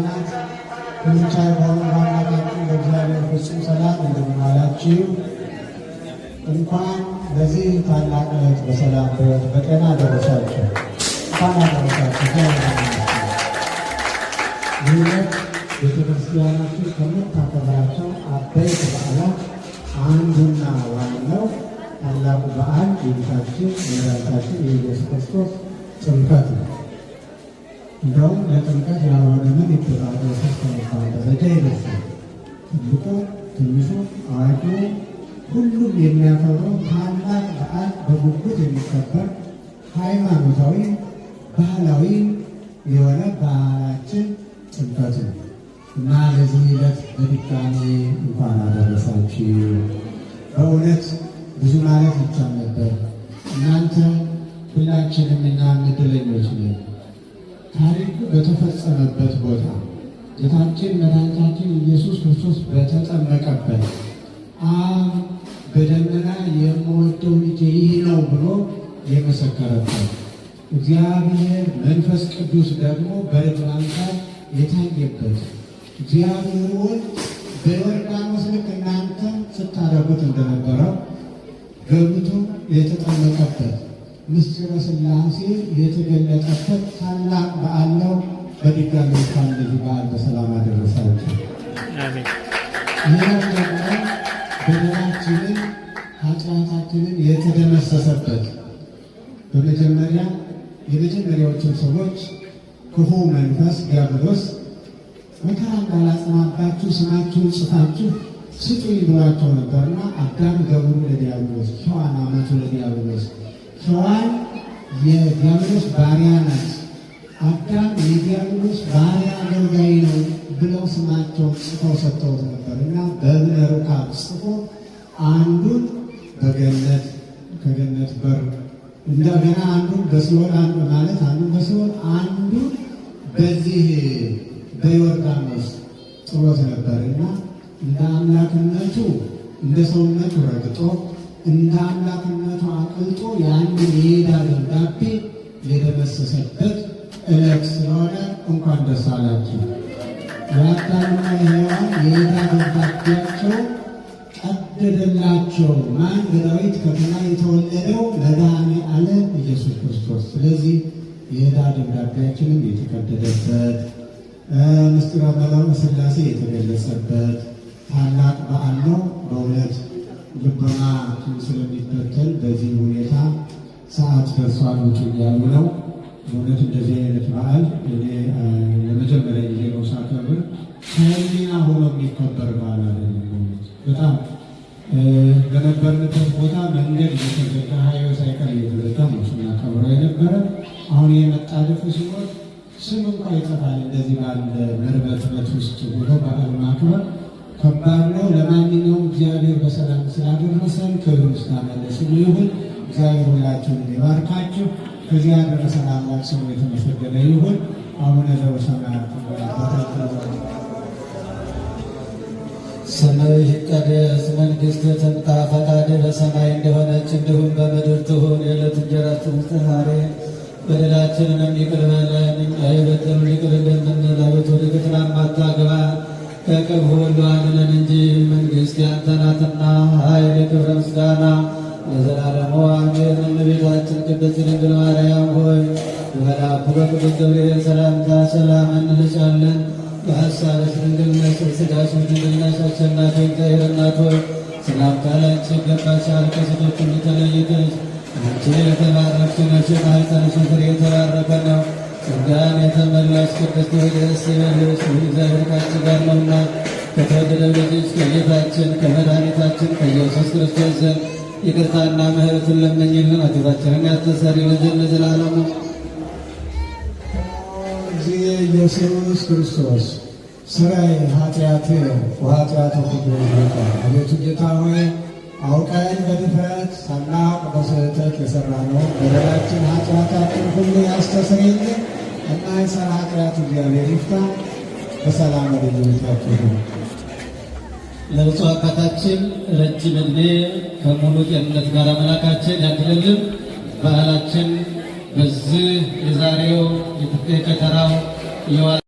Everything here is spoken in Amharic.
ካህናት ሁሉቻይ በሆኑ በአምላካችን በእግዚአብሔር ፍጹም ሰላም እንደምን ዋላችሁ። እንኳን ለዚህ ታላቅ ዕለት በሰላም በጤና ደረሳችሁ። እንኳን አደረሳችሁ። ይህ ዕለት ቤተክርስቲያናችን ከምታከብራቸው አበይት በዓላት አንዱና ዋናው ታላቁ በዓል የጌታችን የመድኃኒታችን የኢየሱስ ክርስቶስ ጥምቀት ነው። እንደውም ለጥምቀት ያልሆነ ምን ይባላል? ሶስት ከመባል ደረጃ ይደርሳል። ትልቁ፣ ትንሹ፣ አዋቂው ሁሉም የሚያከብረው ታላቅ በዓል በጉጉት የሚከበር ሃይማኖታዊ ባህላዊ የሆነ በዓላችን ጥምቀት ነው እና ለዚህ ዕለት በድጋሚ እንኳን አደረሳችሁ። በእውነት ብዙ ማለት ይቻል ነበር። እናንተ ሁላችንም እኛ ዕድለኞች ነን። ታሪኩ በተፈጸመበት ቦታ ጌታችን መድኃኒታችን ኢየሱስ ክርስቶስ በተጠመቀበት አብ በደመና የምወደው ልጄ ይህ ነው ብሎ የመሰከረበት እግዚአብሔር መንፈስ ቅዱስ ደግሞ በርግብ አምሳል የታየበት እግዚአብሔር ወልድ በዮርዳኖስ ልክ እናንተ ስታደርጉት እንደነበረው ገብቶ የተጠመቀበት ምስጢረ ሥላሴ የተገለጠበት ታላቅ በዓል ነው። በድጋሚ እንኳን ለዚህ በዓል በሰላም አደረሳችሁ። ይህም ደግሞ በደላችንን ኃጢአታችንን የተደመሰሰበት በመጀመሪያ የመጀመሪያዎቹን ሰዎች ክፉ መንፈስ ዲያብሎስ መከራ እንዳላጸናባችሁ ስማችሁን ጽፋችሁ ስጡኝ ብሏቸው ነበርና አዳም ገብሩ ለዲያብሎስ፣ ሔዋን አመቱ ለዲያብሎስ። ሔዋን የዲያብሎስ ባሪያ ናት፣ አዳም የዲያብሎስ ባሪያ አገልጋይ ነው ብለው ስማቸውን ጽፈው ሰጥተውት ነበርና በእብነ ሩካብ ጽፎ አንዱን በገነት ከገነት በር እንደገና አንዱን በሲኦል አንዱ ማለት አንዱን በሲኦል አንዱን በዚህ በዮርዳኖስ ጥሎት ነበርና እንደ አምላክነቱ እንደ ሰውነቱ ረግጦ እንደ አምላክነቱ አቅልጦ ያንን የዕዳ ደብዳቤ የደመሰሰበት ዕለት ስለሆነ እንኳን ደስ አላችሁ። የአዳምና የሔዋን የዕዳ ደብዳቤያቸው ቀደደላቸው። ማን? በዳዊት ከተማ የተወለደው መድኃኔዓለም ኢየሱስ ክርስቶስ። ስለዚህ የዕዳ ደብዳቤያችንም የተቀደደበት ምስጢረ ሥላሴ የተገለጸበት ታላቅ በዓል ነው። በእውነት ልቦናችን ስለሚበተን በዚህ ሁኔታ ሰዓት ደርሷል ውጡ እያሉ ነው። በእውነት እንደዚህ አይነት በዓል እኔ ለመጀመሪያ ጊዜ ነው ሳከብር። ከህሊና ሆኖ የሚከበር በዓል አይደለም። በጣም በነበርንበት ቦታ መንገድ እየተዘጋ ሀይወ ሳይቀር እየተዘጋ ነው ስናከብረው የነበረ። አሁን የመጣደፉ ሲሆን ስም እንኳ ይጠፋል። እንደዚህ ባለ መርበትበት ውስጥ ብሎ በዓል ማክበር ከባድ ነው። ለማንኛውም እግዚአብሔር በሰላም ስላደረሰን ክብር ምስጋና ለስሙ ይሁን። እግዚአብሔር ሁላችሁን ይባርካችሁ። ከዚህ ያደረሰን አምላክ ስሙ የተመሰገነ ይሁን። አቡነ ዘበሰማያት ስምህ ይቀደስ፣ መንግሥትህ ትምጣ፣ ፈቃድህ በሰማይ እንደሆነች እንዲሁም በምድር ትሁን። የዕለት እንጀራችንን ስጠን ዛሬ፣ በደላችንን ይቅር በለን እኛ የበደሉንን ይቅር እንደምንል፣ አቤቱ ወደ ፈተና አታግባን ከክፉ ሁሉ አድነን እንጂ መንግሥት ያንተ ናትና፣ ኃይል፣ ክብር፣ ምስጋና ለዘላለሙ አሜን። እመቤታችን ቅድስት ድንግል ማርያም ሆይ በመልአኩ በቅዱስ ገብርኤል ሰላምታ ሰላም እንልሻለን። በሐሳብሽ ድንግል ነሽ፣ በሥጋሽም ድንግል ነሽ። አሸናፊ እግዚአብሔር እናት ሆይ ሰላምታ ላንቺ ይገባሻል። ከሴቶች ሁሉ ተለይተሽ አንቺ የተባረክሽ ነሽ፣ የማኅፀንሽ ፍሬ የተባረከ ነው። ጸጋን የተመላሽ ቅድስት ሆይ ደስ ይበልሽ፣ እግዚአብሔር ከአንቺ ጋር ነውና ከተወደደው ልጅሽ ከጌታችን ከመድኃኒታችን ከኢየሱስ ክርስቶስ ዘንድ ይቅርታና ምሕረትን ለምኝልን ኃጢአታችንን ያስተሰርይልን ዘንድ ለዘላለሙ። እግዚእ ኢየሱስ ክርስቶስ ሥራዬ ኃጢአቴ ወኃጢአተ ኩሉ ይቁጠር። አቤቱ ጌታ ሆይ አውቀን በድፍረት ሳናውቅ በስህተት የሠራነው በደላችን ኃጢአታችን ሁሉ ያስተሰርይልን እና የሠራ ኃጢአት እግዚአብሔር ይፍታ። በሰላም ወደ ቤታችሁ ለብፁዕ አባታችን ረጅም ዕድሜ ከሙሉ ጤንነት ጋር አምላካችን ያድርግልን። በዓላችን በዚህ የዛሬው የከተራው